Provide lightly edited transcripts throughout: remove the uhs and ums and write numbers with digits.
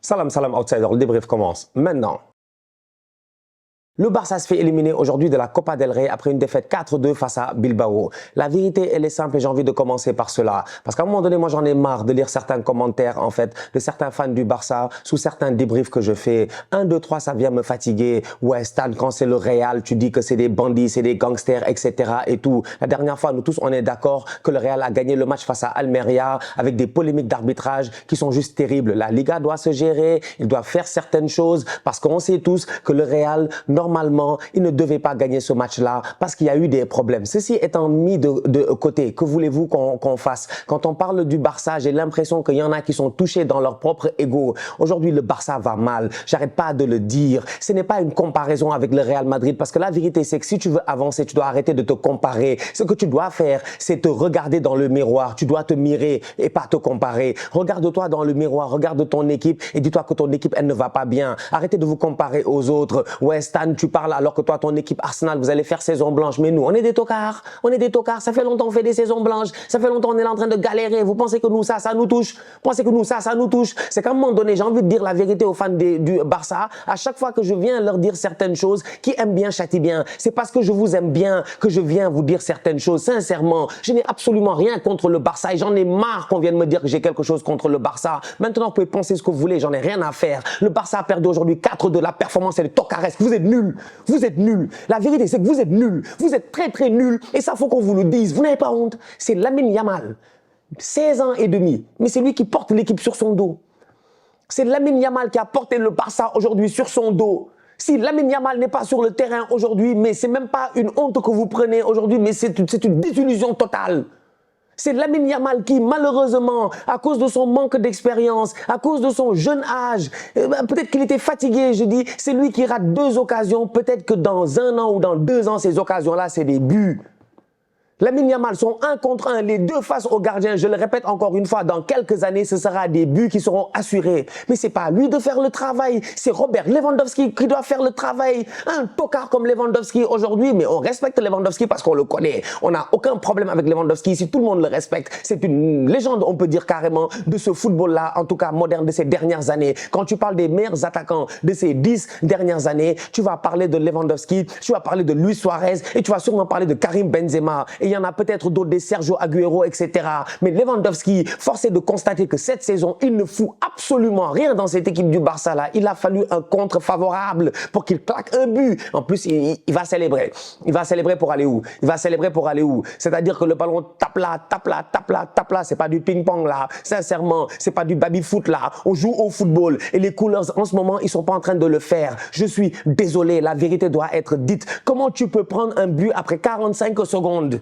Salam, salam, outsider. Le débrief commence maintenant. Le Barça se fait éliminer aujourd'hui de la Copa del Rey après une défaite 4-2 face à Bilbao. La vérité, elle est simple et j'ai envie de commencer par cela. Parce qu'à un moment donné, moi, j'en ai marre de lire certains commentaires, en fait, de certains fans du Barça, sous certains débriefs que je fais. 1, 2, 3, ça vient me fatiguer. Ouais, Stan, quand c'est le Real, tu dis que c'est des bandits, c'est des gangsters, etc. et tout. La dernière fois, nous tous, on est d'accord que le Real a gagné le match face à Almeria avec des polémiques d'arbitrage qui sont juste terribles. La Liga doit se gérer, il doit faire certaines choses parce qu'on sait tous que le Real, normalement, il ne devait pas gagner ce match-là parce qu'il y a eu des problèmes. Ceci étant mis de côté, que voulez-vous qu'on fasse? Quand on parle du Barça, j'ai l'impression qu'il y en a qui sont touchés dans leur propre ego. Aujourd'hui, le Barça va mal. J'arrête pas de le dire. Ce n'est pas une comparaison avec le Real Madrid parce que la vérité, c'est que si tu veux avancer, tu dois arrêter de te comparer. Ce que tu dois faire, c'est te regarder dans le miroir. Tu dois te mirer et pas te comparer. Regarde-toi dans le miroir, regarde ton équipe et dis-toi que ton équipe, elle ne va pas bien. Arrêtez de vous comparer aux autres. Ouais, Stan, tu parles alors que toi, ton équipe Arsenal, vous allez faire saison blanche. Mais nous, on est des tocards. On est des tocards. Ça fait longtemps qu'on fait des saisons blanches. Ça fait longtemps qu'on est en train de galérer. Vous pensez que nous, ça nous touche? Vous pensez que nous, ça nous touche? C'est qu'à un moment donné, j'ai envie de dire la vérité aux fans du Barça. À chaque fois que je viens leur dire certaines choses, qui aiment bien châtie bien. C'est parce que je vous aime bien que je viens vous dire certaines choses. Sincèrement, je n'ai absolument rien contre le Barça et j'en ai marre qu'on vienne me dire que j'ai quelque chose contre le Barça. Maintenant, vous pouvez penser ce que vous voulez. J'en ai rien à faire. Le Barça a perdu aujourd'hui 4-2. La performance, elle est tocaresque. Vous êtes nuls. Vous êtes nuls. La vérité, c'est que vous êtes nuls. Vous êtes très, très nuls. Et ça, faut qu'on vous le dise. Vous n'avez pas honte. C'est Lamine Yamal. 16 ans et demi. Mais c'est lui qui porte l'équipe sur son dos. C'est Lamine Yamal qui a porté le Barça aujourd'hui sur son dos. Si Lamine Yamal n'est pas sur le terrain aujourd'hui, mais c'est même pas une honte que vous prenez aujourd'hui, mais c'est une désillusion totale. C'est Lamine Yamal qui, malheureusement, à cause de son manque d'expérience, à cause de son jeune âge, peut-être qu'il était fatigué, je dis, c'est lui qui rate 2 occasions. Peut-être que dans 1 an ou dans 2 ans, ces occasions-là, c'est des buts. Lamine Yamal sont 1 contre 1, les deux face au gardien. Je le répète encore une fois, dans quelques années, ce sera des buts qui seront assurés. Mais c'est pas à lui de faire le travail, c'est Robert Lewandowski qui doit faire le travail. Un tocard comme Lewandowski aujourd'hui, mais on respecte Lewandowski parce qu'on le connaît. On n'a aucun problème avec Lewandowski ici, tout le monde le respecte. C'est une légende, on peut dire carrément, de ce football-là, en tout cas moderne de ces dernières années. Quand tu parles des meilleurs attaquants de ces 10 dernières années, tu vas parler de Lewandowski, tu vas parler de Luis Suarez et tu vas sûrement parler de Karim Benzema. Et il y en a peut-être d'autres, des Sergio Aguero, etc. Mais Lewandowski, force est de constater que cette saison, il ne fout absolument rien dans cette équipe du Barça là. Il a fallu un contre favorable pour qu'il claque un but. En plus, il va célébrer. Il va célébrer pour aller où? Il va célébrer pour aller où? C'est-à-dire que le ballon tape là, tape là, tape là, tape là. C'est pas du ping-pong là. Sincèrement, c'est pas du baby-foot là. On joue au football. Et les couleurs, en ce moment, ils sont pas en train de le faire. Je suis désolé. La vérité doit être dite. Comment tu peux prendre un but après 45 secondes?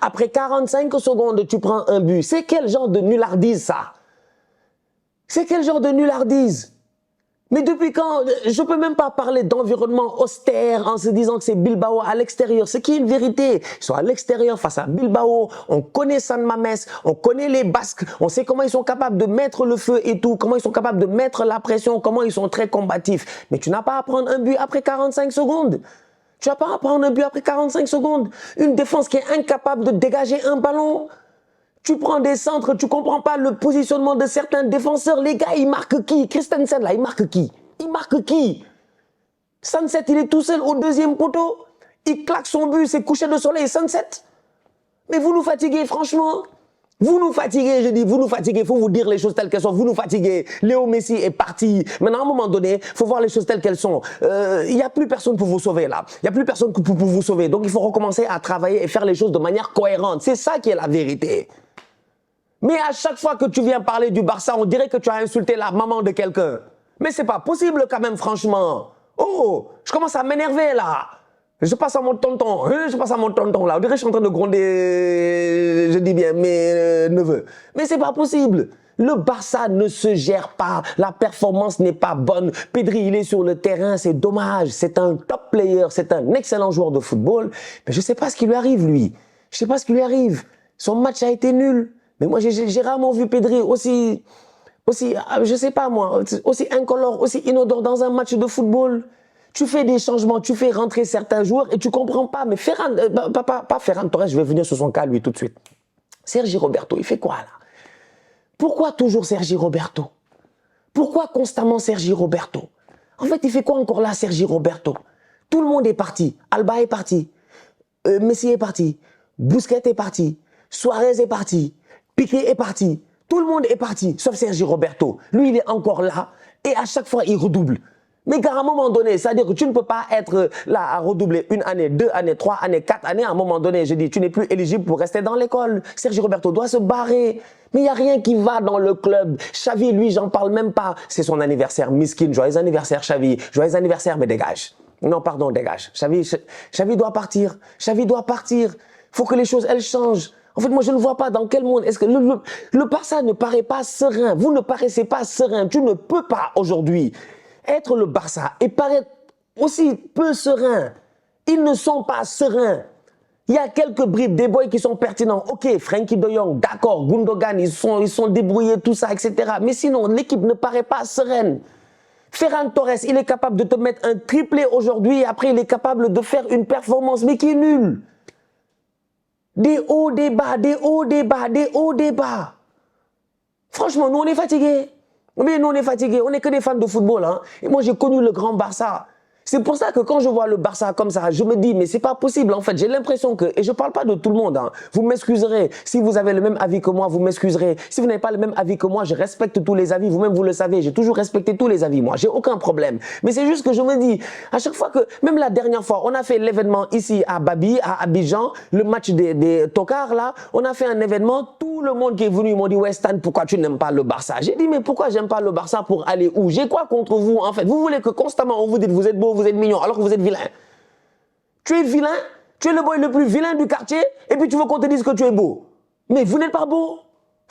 Après 45 secondes, tu prends un but. C'est quel genre de nullardise, ça? C'est quel genre de nullardise? Mais depuis quand? Je peux même pas parler d'environnement austère en se disant que c'est Bilbao à l'extérieur. Ce qui est une vérité. Ils sont à l'extérieur face à Bilbao. On connaît San Mamés. On connaît les Basques. On sait comment ils sont capables de mettre le feu et tout. Comment ils sont capables de mettre la pression. Comment ils sont très combatifs. Mais tu n'as pas à prendre un but après 45 secondes. Tu vas pas prendre un but après 45 secondes. Une défense qui est incapable de dégager un ballon. Tu prends des centres, tu comprends pas le positionnement de certains défenseurs. Les gars, ils marquent qui? Christensen, là, il marque qui? Il marque qui? Sunset, il est tout seul au 2e poteau. Il claque son but, c'est coucher de soleil, Sunset. Mais vous nous fatiguez, franchement. Vous nous fatiguez, je dis, vous nous fatiguez, il faut vous dire les choses telles qu'elles sont, vous nous fatiguez. Léo Messi est parti. Maintenant, à un moment donné, il faut voir les choses telles qu'elles sont. Il n'y a plus personne pour vous sauver là. Il n'y a plus personne pour vous sauver. Donc, il faut recommencer à travailler et faire les choses de manière cohérente. C'est ça qui est la vérité. Mais à chaque fois que tu viens parler du Barça, on dirait que tu as insulté la maman de quelqu'un. Mais c'est pas possible quand même, franchement. Oh, je commence à m'énerver là. Je passe à mon tonton, je passe à mon tonton là. On dirait que je suis en train de gronder, je dis bien, mes neveux. Mais c'est pas possible. Le Barça ne se gère pas. La performance n'est pas bonne. Pedri, il est sur le terrain, c'est dommage. C'est un top player, c'est un excellent joueur de football. Mais je sais pas ce qui lui arrive, lui. Je sais pas ce qui lui arrive. Son match a été nul. Mais moi, j'ai rarement vu Pedri aussi, je sais pas moi, aussi incolore, aussi inodore dans un match de football. Tu fais des changements, tu fais rentrer certains joueurs et tu comprends pas. Mais Ferran, pas Ferran Torres, je vais venir sur son cas lui tout de suite. Sergi Roberto, il fait quoi là? Pourquoi toujours Sergi Roberto? Pourquoi constamment Sergi Roberto? En fait, il fait quoi encore là, Sergi Roberto? Tout le monde est parti. Alba est parti. Messi est parti. Busquets est parti. Suarez est parti. Piqué est parti. Tout le monde est parti, sauf Sergi Roberto. Lui, il est encore là. Et à chaque fois, il redouble. Mais qu'à un moment donné, c'est-à-dire que tu ne peux pas être là à redoubler 1 année, 2 années, 3 années, 4 années. À un moment donné, je dis, tu n'es plus éligible pour rester dans l'école. Sergi Roberto doit se barrer. Mais il n'y a rien qui va dans le club. Xavi, lui, j'en parle même pas. C'est son anniversaire, miskin. Joyeux anniversaire, Xavi. Joyeux anniversaire, mais dégage. Non, pardon, dégage. Xavi doit partir. Xavi doit partir. Il faut que les choses, elles changent. En fait, moi, je ne vois pas dans quel monde est-ce que le Barça ne paraît pas serein. Vous ne paraissez pas serein. Tu ne peux pas aujourd'hui être le Barça et paraître aussi peu serein. Ils ne sont pas sereins. Il y a quelques bribes, des boys qui sont pertinents. Ok, Frenkie de Jong, d'accord, Gundogan, ils sont débrouillés, tout ça, etc. Mais sinon, l'équipe ne paraît pas sereine. Ferran Torres, il est capable de te mettre un triplé aujourd'hui et après, il est capable de faire une performance, mais qui est nulle. Des hauts, des bas, des hauts, des bas, des hauts, des bas. Franchement, nous, on est fatigués. Mais nous, on est fatigués. On n'est que des fans de football. Hein. Et moi, j'ai connu le grand Barça. C'est pour ça que quand je vois le Barça comme ça, je me dis, mais c'est pas possible. En fait, j'ai l'impression que, et je parle pas de tout le monde, hein, vous m'excuserez. Si vous avez le même avis que moi, vous m'excuserez. Si vous n'avez pas le même avis que moi, je respecte tous les avis. Vous-même, vous le savez, j'ai toujours respecté tous les avis, moi. J'ai aucun problème. Mais c'est juste que je me dis, à chaque fois que, même la dernière fois, on a fait l'événement ici à Babi, à Abidjan, le match des tocards, là, on a fait un événement, tout le monde qui est venu, ils m'ont dit, ouais, Stan, pourquoi tu n'aimes pas le Barça? J'ai dit, mais pourquoi j'aime pas le Barça pour aller où? J'ai quoi contre vous, en fait? Vous voulez que constamment on vous dise, vous êtes beau, vous êtes mignon, alors que vous êtes vilain. Tu es vilain, tu es le boy le plus vilain du quartier, et puis tu veux qu'on te dise que tu es beau. Mais vous n'êtes pas beau.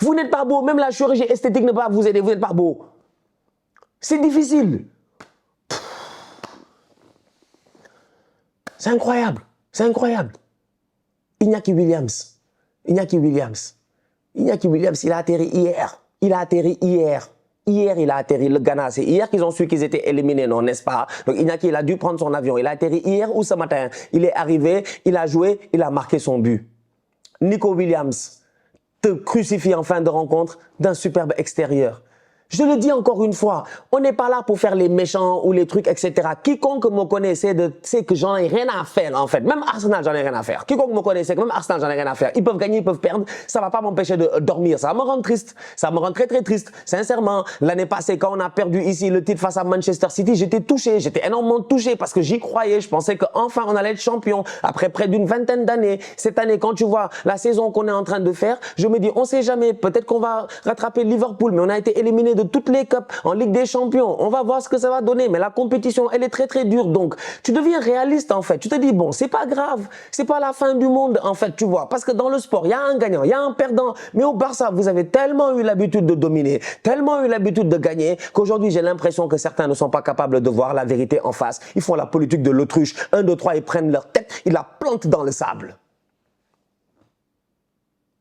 Vous n'êtes pas beau. Même la chirurgie esthétique ne va pas vous aider. Vous n'êtes pas beau. C'est difficile. C'est incroyable. C'est incroyable. Iñaki Williams. Iñaki Williams. Iñaki Williams, il a atterri hier. Il a atterri hier. Hier, il a atterri le Ghana. C'est hier qu'ils ont su qu'ils étaient éliminés, non, n'est-ce pas? Donc, Iñaki, il a dû prendre son avion. Il a atterri hier ou ce matin. Il est arrivé, il a joué, il a marqué son but. Nico Williams te crucifie en fin de rencontre d'un superbe extérieur. Je le dis encore une fois, on n'est pas là pour faire les méchants ou les trucs, etc. Quiconque me connaît sait que j'en ai rien à faire, en fait. Même Arsenal, j'en ai rien à faire. Quiconque me connaît sait que même Arsenal, j'en ai rien à faire. Ils peuvent gagner, ils peuvent perdre. Ça va pas m'empêcher de dormir. Ça me rend triste. Ça me rend très, très triste. Sincèrement, l'année passée, quand on a perdu ici le titre face à Manchester City, j'étais touché. J'étais énormément touché parce que j'y croyais. Je pensais qu'enfin, on allait être champion après près d'une vingtaine d'années. Cette année, quand tu vois la saison qu'on est en train de faire, je me dis, on sait jamais. Peut-être qu'on va rattraper Liverpool, mais on a été éliminé de toutes les cups en Ligue des Champions. On va voir ce que ça va donner, mais la compétition, elle est très très dure. Donc, tu deviens réaliste en fait. Tu te dis, bon, c'est pas grave, c'est pas la fin du monde en fait, tu vois. Parce que dans le sport, il y a un gagnant, il y a un perdant. Mais au Barça, vous avez tellement eu l'habitude de dominer, tellement eu l'habitude de gagner, qu'aujourd'hui, j'ai l'impression que certains ne sont pas capables de voir la vérité en face. Ils font la politique de l'autruche. 1, 2, 3, ils prennent leur tête, ils la plantent dans le sable.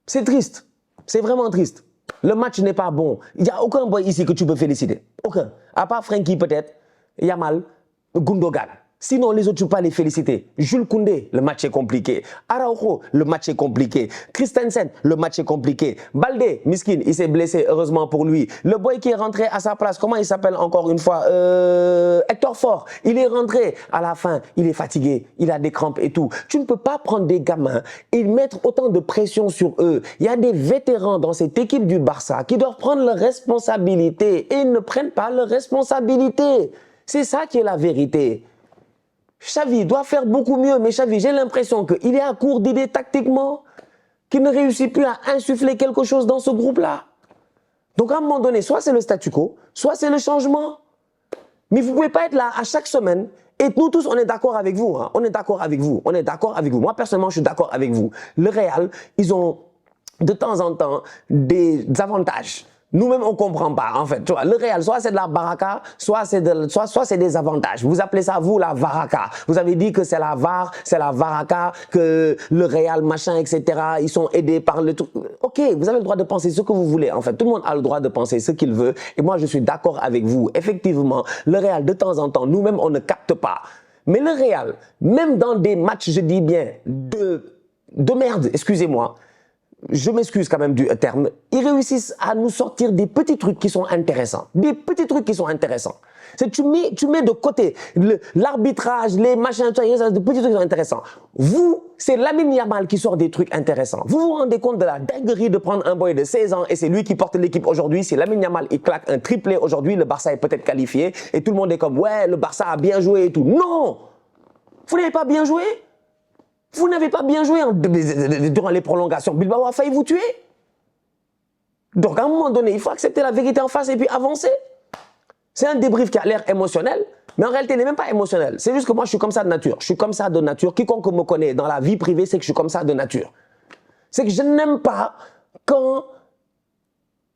C'est triste. C'est vraiment triste. Le match n'est pas bon. Il n'y a aucun boy ici que tu peux féliciter. Aucun. À part Frenkie peut-être, Yamal, Gundogan. Sinon, les autres, tu ne peux pas les féliciter. Jules Koundé, le match est compliqué. Araujo, le match est compliqué. Christensen, le match est compliqué. Baldé, miskin, il s'est blessé, heureusement pour lui. Le boy qui est rentré à sa place, comment il s'appelle encore une fois? Hector Fort, il est rentré. À la fin, il est fatigué, il a des crampes et tout. Tu ne peux pas prendre des gamins et mettre autant de pression sur eux. Il y a des vétérans dans cette équipe du Barça qui doivent prendre leurs responsabilités et ils ne prennent pas leurs responsabilités. C'est ça qui est la vérité. Xavi doit faire beaucoup mieux, mais Xavi, j'ai l'impression qu'il est à court d'idées tactiquement, qu'il ne réussit plus à insuffler quelque chose dans ce groupe-là. Donc à un moment donné, soit c'est le statu quo, soit c'est le changement. Mais vous ne pouvez pas être là à chaque semaine, et nous tous, on est d'accord avec vous. Hein. On est d'accord avec vous. On est d'accord avec vous. Moi, personnellement, je suis d'accord avec vous. Le Real, ils ont de temps en temps des avantages. Nous-mêmes, on ne comprend pas, en fait. Tu vois, le Real, soit c'est de la baraka, soit c'est des avantages. Vous appelez ça, vous, la varaka. Vous avez dit que c'est la var, c'est la varaka, que le Real, machin, etc., ils sont aidés par le truc. Ok, vous avez le droit de penser ce que vous voulez. En fait, tout le monde a le droit de penser ce qu'il veut. Et moi, je suis d'accord avec vous. Effectivement, le Real, de temps en temps, nous-mêmes, on ne capte pas. Mais le Real, même dans des matchs, je dis bien, de merde, excusez-moi, je m'excuse quand même du terme, ils réussissent à nous sortir des petits trucs qui sont intéressants. Des petits trucs qui sont intéressants. Tu mets de côté l'arbitrage, les machins, des petits trucs qui sont intéressants. Vous, c'est Lamine Yamal qui sort des trucs intéressants. Vous vous rendez compte de la dinguerie de prendre un boy de 16 ans et c'est lui qui porte l'équipe aujourd'hui. C'est Lamine Yamal, il claque un triplé aujourd'hui, le Barça est peut-être qualifié et tout le monde est comme, ouais, le Barça a bien joué et tout. Non! Vous n'avez pas bien joué? Vous n'avez pas bien joué durant les prolongations. Bilbao a failli vous tuer. Donc, à un moment donné, il faut accepter la vérité en face et puis avancer. C'est un débrief qui a l'air émotionnel, mais en réalité, il n'est même pas émotionnel. C'est juste que moi, je suis comme ça de nature. Je suis comme ça de nature. Quiconque me connaît dans la vie privée, c'est que je suis comme ça de nature. C'est que je n'aime pas quand...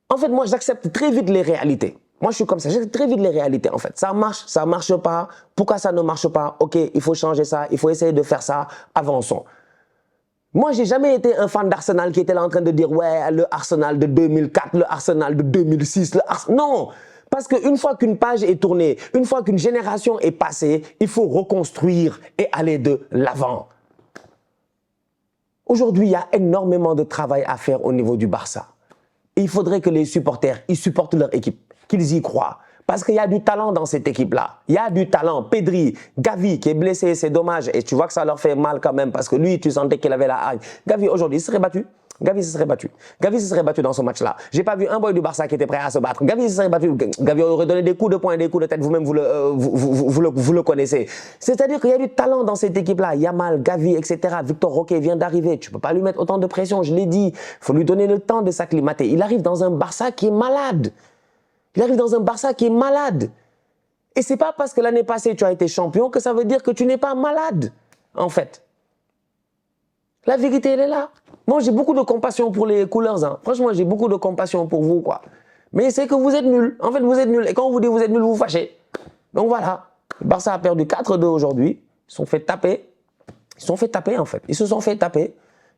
En fait, moi, j'accepte très vite les réalités. Moi, je suis comme ça. J'accepte très vite les réalités, en fait. Ça marche pas. Pourquoi ça ne marche pas? Ok, il faut changer ça. Il faut essayer de faire ça. Avançons. Moi, j'ai jamais été un fan d'Arsenal qui était là en train de dire « Ouais, le Arsenal de 2004, le Arsenal de 2006, le Arsenal... » Non! Parce qu'une fois qu'une page est tournée, une fois qu'une génération est passée, il faut reconstruire et aller de l'avant. Aujourd'hui, il y a énormément de travail à faire au niveau du Barça. Et il faudrait que les supporters, ils supportent leur équipe, qu'ils y croient. Parce qu'il y a du talent dans cette équipe-là. Il y a du talent. Pedri, Gavi qui est blessé, c'est dommage. Et tu vois que ça leur fait mal quand même parce que lui, tu sentais qu'il avait la haine. Gavi, aujourd'hui, il serait battu. Gavi se serait battu. Gavi se serait battu dans ce match-là. J'ai pas vu un boy du Barça qui était prêt à se battre. Gavi se serait battu. Gavi aurait donné des coups de poing, des coups de tête. Vous-même, vous le connaissez. C'est-à-dire qu'il y a du talent dans cette équipe-là. Yamal, Gavi, etc. Victor Roque vient d'arriver. Tu peux pas lui mettre autant de pression. Je l'ai dit. Il faut lui donner le temps de s'acclimater. Il arrive dans un Barça qui est malade. Il arrive dans un Barça qui est malade. Et c'est pas parce que l'année passée, tu as été champion que ça veut dire que tu n'es pas malade, en fait. La vérité, elle est là. Moi, j'ai beaucoup de compassion pour les couleurs. Hein. Franchement, j'ai beaucoup de compassion pour vous, quoi. Mais c'est que vous êtes nuls. En fait, vous êtes nuls. Et quand on vous dit que vous êtes nuls, vous vous fâchez. Donc voilà. Le Barça a perdu 4-2 aujourd'hui. Ils se sont fait taper. Ils se sont fait taper, en fait. Ils se sont fait taper.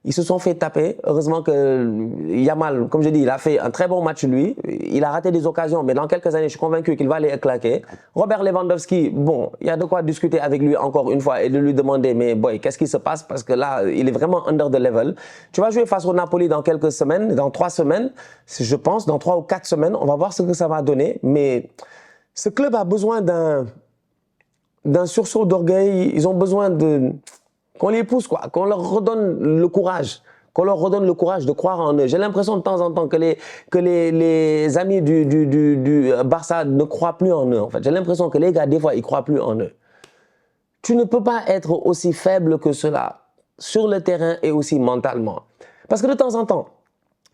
Ils se sont fait taper. Heureusement que Yamal, comme je dis, il a fait un très bon match, lui. Il a raté des occasions, mais dans quelques années, je suis convaincu qu'il va les claquer. Robert Lewandowski, bon, il y a de quoi discuter avec lui encore une fois et de lui demander, mais boy, qu'est-ce qui se passe? Parce que là, il est vraiment under the level. Tu vas jouer face au Napoli dans quelques semaines, dans 3 semaines, je pense, dans 3 ou 4 semaines. On va voir ce que ça va donner. Mais ce club a besoin d'un sursaut d'orgueil. Ils ont besoin qu'on les pousse, quoi, qu'on leur redonne le courage, de croire en eux. J'ai l'impression de temps en temps que les amis du Barça ne croient plus en eux, en fait. J'ai l'impression que les gars, des fois, ils croient plus en eux. Tu ne peux pas être aussi faible que cela sur le terrain et aussi mentalement. Parce que de temps en temps,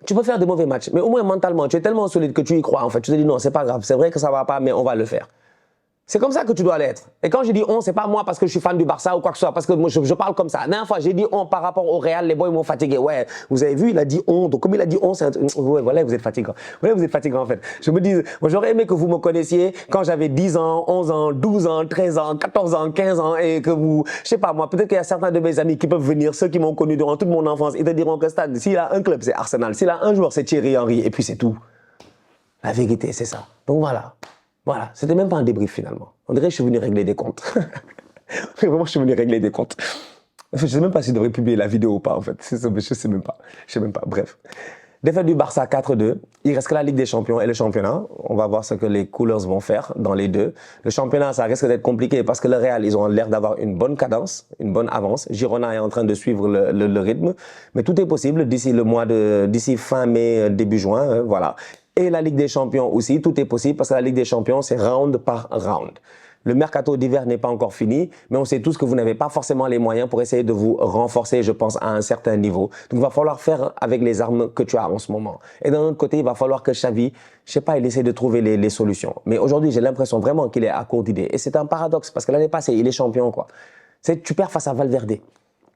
tu peux faire des mauvais matchs, mais au moins mentalement, tu es tellement solide que tu y crois, en fait. Tu te dis non, c'est pas grave, c'est vrai que ça va pas, mais on va le faire. C'est comme ça que tu dois l'être. Et quand je dis on, c'est pas moi parce que je suis fan du Barça ou quoi que ce soit, parce que moi je parle comme ça. La dernière fois, j'ai dit on par rapport au Real, les boys m'ont fatigué. Ouais, vous avez vu, il a dit on. Donc comme il a dit on, c'est un... Ouais, voilà, vous êtes fatigant. Voilà, vous êtes fatigant en fait. Je me dis, moi j'aurais aimé que vous me connaissiez quand j'avais 10 ans, 11 ans, 12 ans, 13 ans, 14 ans, 15 ans et que vous, je sais pas moi, peut-être qu'il y a certains de mes amis qui peuvent venir, ceux qui m'ont connu durant toute mon enfance, ils te diront que Stade, s'il a un club, c'est Arsenal. S'il a un joueur, c'est Thierry Henry et puis c'est tout. La vérité, c'est ça. Donc voilà. Voilà, c'était même pas un débrief finalement. On dirait que je suis venu régler des comptes. Vraiment, je suis venu régler des comptes. Je sais même pas si je devrais publier la vidéo ou pas en fait. Je sais même pas. Je sais même pas. Bref. Défaite du Barça 4-2. Il reste que la Ligue des Champions et le championnat. On va voir ce que les Coolers vont faire dans les deux. Le championnat, ça risque d'être compliqué parce que le Real, ils ont l'air d'avoir une bonne cadence, une bonne avance. Girona est en train de suivre le rythme. Mais tout est possible d'ici fin mai, début juin. Voilà. Et la Ligue des Champions aussi, tout est possible parce que la Ligue des Champions, c'est round par round. Le mercato d'hiver n'est pas encore fini, mais on sait tous que vous n'avez pas forcément les moyens pour essayer de vous renforcer, je pense, à un certain niveau. Donc, il va falloir faire avec les armes que tu as en ce moment. Et d'un autre côté, il va falloir que Xavi, je sais pas, il essaie de trouver les solutions. Mais aujourd'hui, j'ai l'impression vraiment qu'il est à court d'idées. Et c'est un paradoxe parce que l'année passée, il est champion, quoi. Tu perds face à Valverde.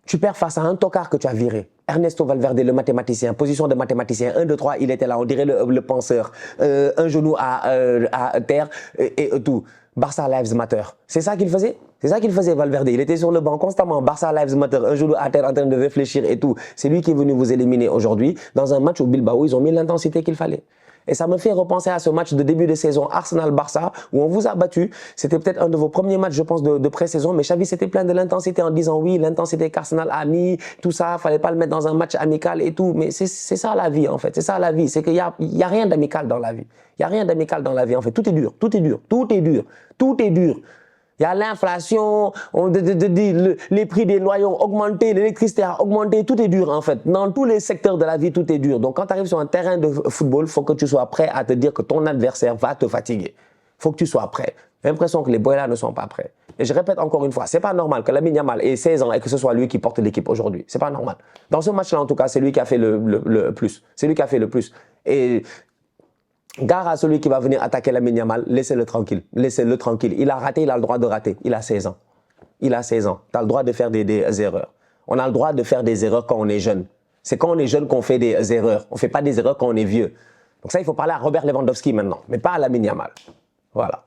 Tu perds face à un tocard que tu as viré. Ernesto Valverde, le mathématicien, position de mathématicien, 1, 2, 3, il était là, on dirait le penseur. Un genou à terre et tout. Barça Lives Matter. C'est ça qu'il faisait? C'est ça qu'il faisait, Valverde. Il était sur le banc constamment. Barça Lives Matter, un genou à terre en train de réfléchir et tout. C'est lui qui est venu vous éliminer aujourd'hui dans un match où Bilbao, ils ont mis l'intensité qu'il fallait. Et ça me fait repenser à ce match de début de saison Arsenal-Barça où on vous a battu. C'était peut-être un de vos premiers matchs, je pense, de pré-saison. Mais Xavi s'était plein de l'intensité en disant oui, l'intensité qu'Arsenal a mis, tout ça, fallait pas le mettre dans un match amical et tout. Mais c'est ça la vie, en fait. C'est ça la vie. C'est qu'il y a rien d'amical dans la vie. Il y a rien d'amical dans la vie, en fait. Tout est dur, tout est dur, tout est dur, tout est dur. Il y a l'inflation, les prix des loyers ont augmenté, l'électricité a augmenté, tout est dur en fait. Dans tous les secteurs de la vie, tout est dur. Donc quand tu arrives sur un terrain de football, il faut que tu sois prêt à te dire que ton adversaire va te fatiguer. Il faut que tu sois prêt. J'ai l'impression que les boys là ne sont pas prêts. Et je répète encore une fois, c'est pas normal que Lamine Yamal ait 16 ans et que ce soit lui qui porte l'équipe aujourd'hui. C'est pas normal. Dans ce match-là, en tout cas, c'est lui qui a fait le plus. C'est lui qui a fait le plus. Et gare à celui qui va venir attaquer Lamine Yamal, laissez-le tranquille. Laissez-le tranquille. Il a raté, il a le droit de rater. Il a 16 ans. Il a 16 ans. Tu as le droit de faire des erreurs. On a le droit de faire des erreurs quand on est jeune. C'est quand on est jeune qu'on fait des erreurs. On ne fait pas des erreurs quand on est vieux. Donc ça, il faut parler à Robert Lewandowski maintenant, mais pas à Lamine Yamal. Voilà.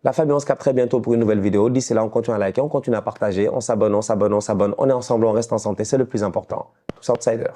La famille, on se capte très bientôt pour une nouvelle vidéo. D'ici là, on continue à liker, on continue à partager, on s'abonne, on s'abonne, on s'abonne. On est ensemble, on reste en santé, c'est le plus important. Tous outsiders.